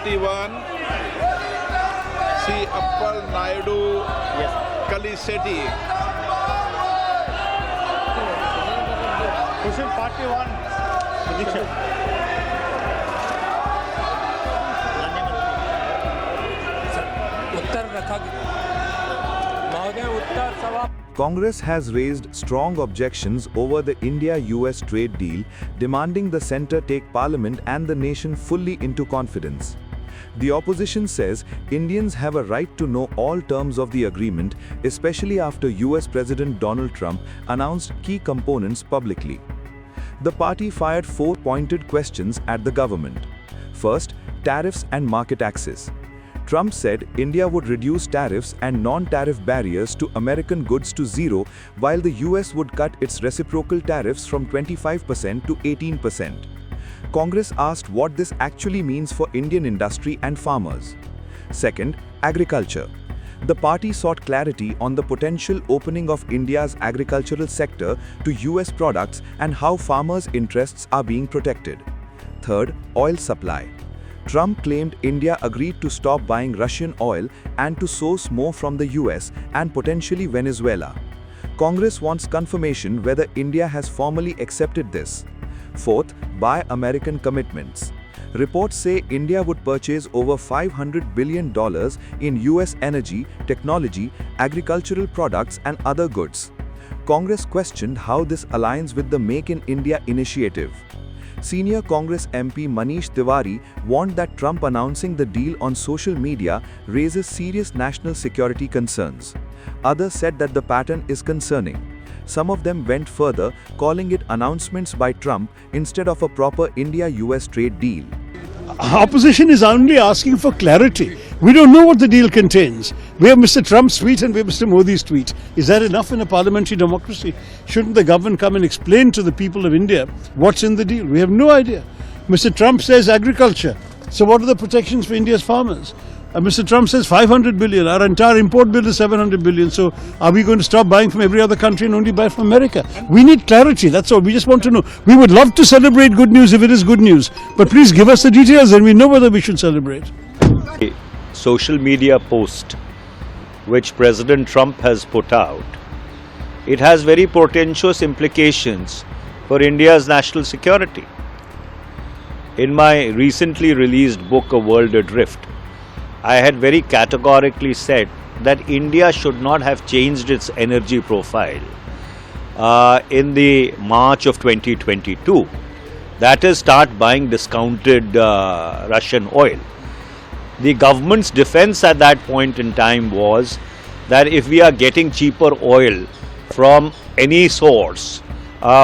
Party 1, C. Appal Naidu Kalisetti. Who's in Party 1? Congress has raised strong objections over the India-US trade deal, demanding the centre take Parliament and the nation fully into confidence. The opposition says Indians have a right to know all terms of the agreement, especially after US President Donald Trump announced key components publicly. The party fired 4 pointed questions at the government. First, tariffs and market access. Trump said India would reduce tariffs and non-tariff barriers to American goods to zero, while the US would cut its reciprocal tariffs from 25% to 18%. Congress asked what this actually means for Indian industry and farmers. Second, agriculture. The party sought clarity on the potential opening of India's agricultural sector to US products and how farmers' interests are being protected. Third, oil supply. Trump claimed India agreed to stop buying Russian oil and to source more from the US and potentially Venezuela. Congress wants confirmation whether India has formally accepted this. Fourth, buy American commitments. Reports say India would purchase over $500 billion in US energy, technology, agricultural products and other goods. Congress questioned how this aligns with the Make in India initiative. Senior Congress MP Manish Tiwari warned that Trump announcing the deal on social media raises serious national security concerns. Others said that the pattern is concerning. Some of them went further, calling it announcements by Trump instead of a proper India-US trade deal. Opposition is only asking for clarity. We don't know what the deal contains. We have Mr. Trump's tweet and we have Mr. Modi's tweet. Is that enough in a parliamentary democracy? Shouldn't the government come and explain to the people of India what's in the deal? We have no idea. Mr. Trump says agriculture. So what are the protections for India's farmers? Mr. Trump says 500 billion. Our entire import bill is 700 billion. So are we going to stop buying from every other country and only buy from America? We need clarity. That's all. We just want to know. We would love to celebrate good news if it is good news. But please give us the details and we know whether we should celebrate. A social media post which President Trump has put out, it has very portentous implications for India's national security. In my recently released book, A World Adrift, I had very categorically said that India should not have changed its energy profile in the March of 2022. That is, start buying discounted Russian oil. The government's defense at that point in time was that if we are getting cheaper oil from any source,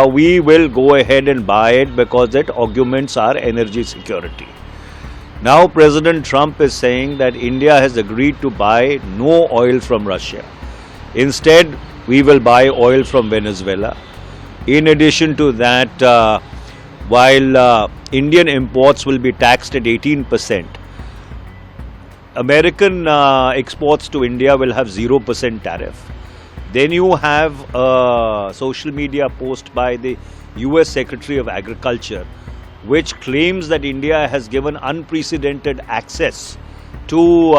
we will go ahead and buy it because that augments our energy security. Now President Trump is saying that India has agreed to buy no oil from Russia. Instead, we will buy oil from Venezuela. In addition to that, while Indian imports will be taxed at 18%, American exports to India will have 0% tariff. Then you have a social media post by the US Secretary of Agriculture, which claims that India has given unprecedented access to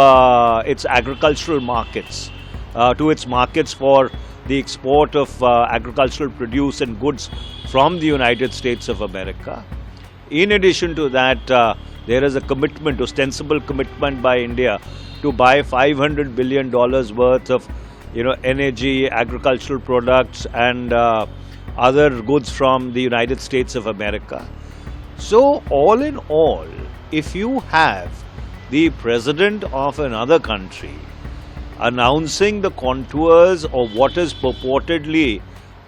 its agricultural markets, to its markets for the export of agricultural produce and goods from the United States of America. In addition to that, there is a commitment, ostensible commitment by India to buy $500 billion worth of energy, agricultural products and other goods from the United States of America. So all in all, if you have the president of another country announcing the contours of what is purportedly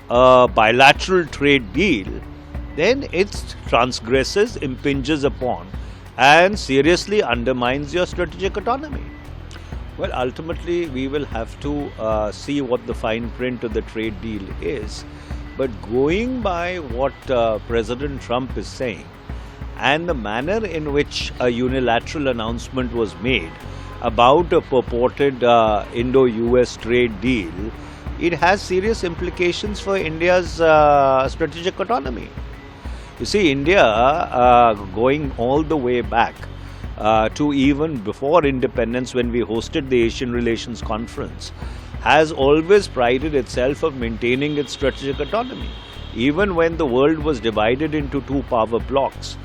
a bilateral trade deal, then it transgresses, impinges upon and seriously undermines your strategic autonomy. Well, ultimately we will have to see what the fine print of the trade deal is. But going by what President Trump is saying and the manner in which a unilateral announcement was made about a purported Indo-US trade deal, it has serious implications for India's strategic autonomy. You see, India, going all the way back, to even before independence, when we hosted the Asian Relations Conference, has always prided itself of maintaining its strategic autonomy. Even when the world was divided into two power blocks,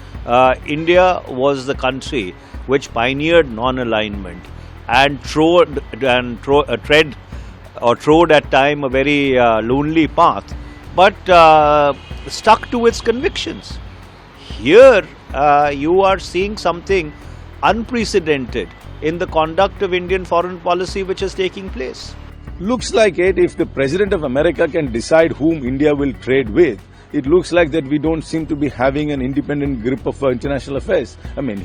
India was the country which pioneered non-alignment and trod at time a very lonely path, but stuck to its convictions. Here you are seeing something unprecedented in the conduct of Indian foreign policy which is taking place. Looks like it, if the President of America can decide whom India will trade with, it looks like that we don't seem to be having an independent grip of international affairs. I mean,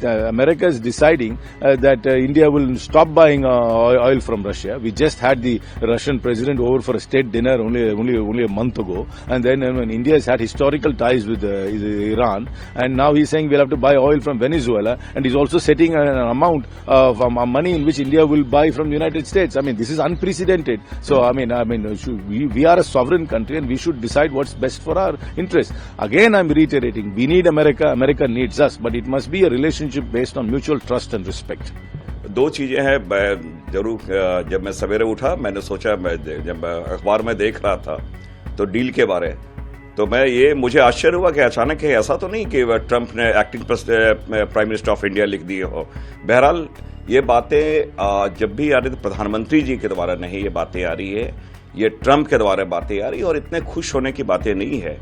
America is deciding that India will stop buying oil from Russia. We just had the Russian president over for a state dinner only a month ago, and then India has had historical ties with Iran, and now he's saying we'll have to buy oil from Venezuela, and he's also setting an amount of money in which India will buy from the United States. I mean, this is unprecedented. So, we are a sovereign country, and we should decide what's best for our interests. Again, I'm reiterating, we need America, America needs us, but it must be a relationship based on mutual trust and respect. दो चीज़ें हैं, जरूर जब मैं सवेरे उठा मैंने सोचा, जब अखबार में देख रहा था तो डील के बारे, तो मुझे आश्चर्य हुआ कि अचानक है, ऐसा तो नहीं कि ट्रंप ने acting prime minister of India लिख दिए हो। बहरहाल ये बातें जब भी आ रही तो प्रधानमंत्री जी के द्वारा नहीं ये बातें आ रही है, ये ट्रंप के द्वारा बातें आ रही है, और इतने खुश होने की बातें नहीं है।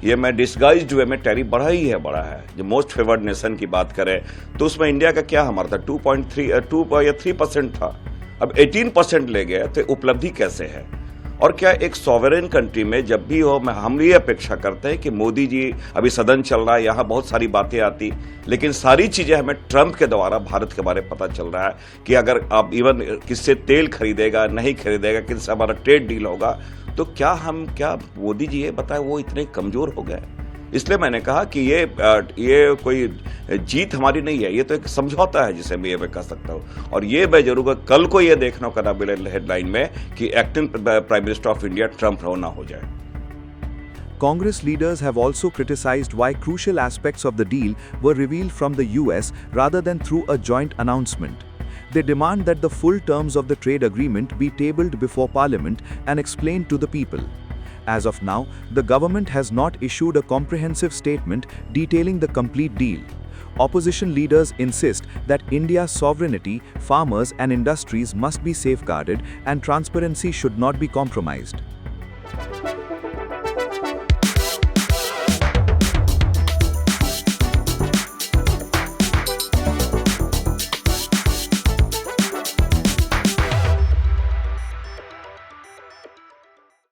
ये मैं डिस्गाइज्ड वे में टैरिफ बढ़ा है। जो मोस्ट फेवर्ड नेशन की बात करें तो उसमें इंडिया का क्या हमारा था 3% था, अब 18% ले गए, तो उपलब्धि कैसे है? और क्या एक सॉवरेन कंट्री में जब भी हो, हम ये अपेक्षा करते हैं कि मोदी जी, अभी सदन चल रहा है, यहाँ बहुत सारी बातें आती, लेकिन सारी चीजें हमें ट्रंप के द्वारा भारत के बारे में पता चल रहा है कि अगर आप इवन किससे तेल खरीदेगा, नहीं खरीदेगा, किससे हमारा ट्रेड डील होगा, तो क्या मोदी जी ये बताए वो इतने कमजोर हो गए? इसलिए मैंने कहा कि ये कोई जीत हमारी नहीं है, ये तो एक समझौता है जिसे मैं कह सकता हूँ। और ये मैं जरूर कल को ये देखना होगा हेडलाइन में कि acting prime minister of India Trump ना हो जाए। Congress leaders have also criticized why crucial aspects of the deal were revealed from the US rather than through a joint announcement. They demand that the full terms of the trade agreement be tabled before Parliament and explained to the people. As of now, the government has not issued a comprehensive statement detailing the complete deal. Opposition leaders insist that India's sovereignty, farmers and industries must be safeguarded and transparency should not be compromised.